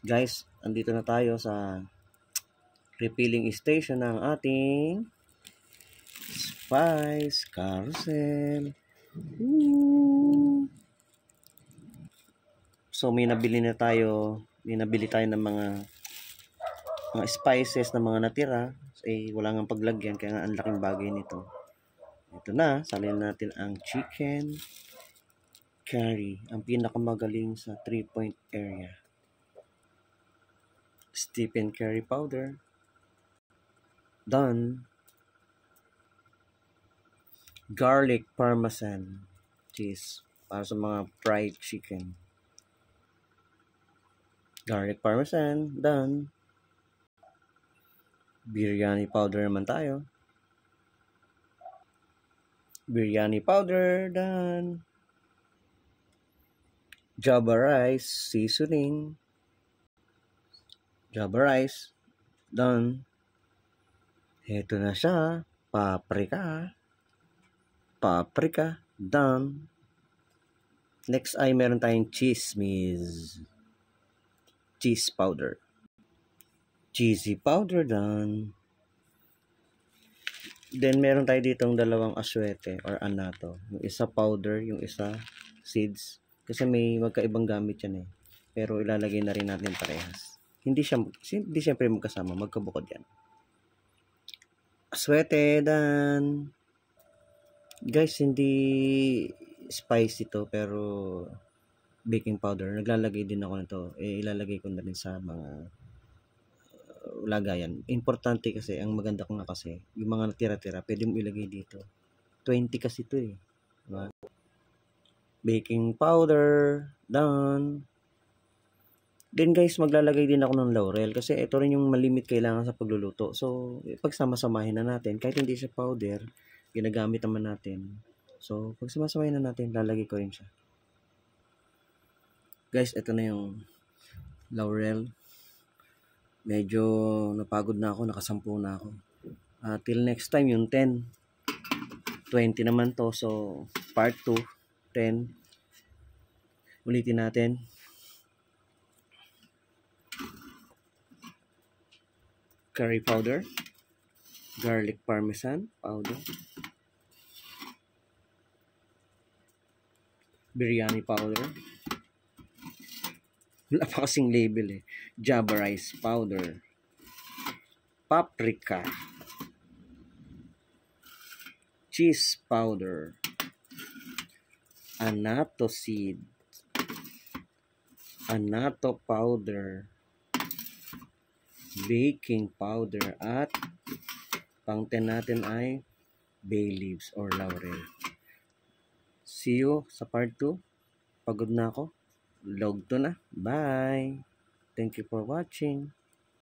Guys, andito na tayo sa refilling station ng ating Spice Carousel. Woo! So may nabili tayo ng mga spices na mga natira. Wala nang paglagyan kaya nga ang laking bagay nito. Ito na, salin natin ang chicken curry, ang pinakamagaling sa 3-point area. Stephen curry powder. Done. Garlic parmesan cheese para sa mga fried chicken. Garlic parmesan, done. Biryani powder naman tayo. Biryani powder, done. Java rice seasoning. Java rice, done. Ito na siya. Paprika, done. Next ay meron tayong cheese powder. Cheesy powder, done. Then meron tayo ditong dalawang aswete or anato. Yung isa powder, yung isa seeds. Kasi may magkaibang gamit yan eh. Pero ilalagay na rin natin parehas. Hindi siyempre magkasama, magkabukod yan. Aswete, done. Guys, hindi spicy to pero baking powder. Naglalagay din ako nito. Ilalagay ko na rin sa mga lagayan. Importante kasi, ang maganda ko nga kasi, yung mga natira-tira, pwede mo ilagay dito. 20 kasi ito eh. Diba? Baking powder, done. Then guys, maglalagay din ako ng laurel kasi ito rin yung malimit kailangan sa pagluluto. So, pagsama-samahin na natin, kahit hindi siya powder, ginagamit naman natin. So, pagsama-samahin na natin, lalagay ko rin siya. Guys, ito na yung laurel. Medyo napagod na ako, nakasampu na ako. Till next time, yung 10. 20 naman to. So, part 2, 10. Ulitin natin. Curry powder. Garlic parmesan powder. Biryani powder. Wala pa kasing label eh. Java rice powder. Paprika. Cheese powder. Anato seed. Anato powder. Baking powder. At pang 10 natin ay bay leaves or laurel. See you sa part 2. Pagod na ako. Log to na. Bye. Thank you for watching.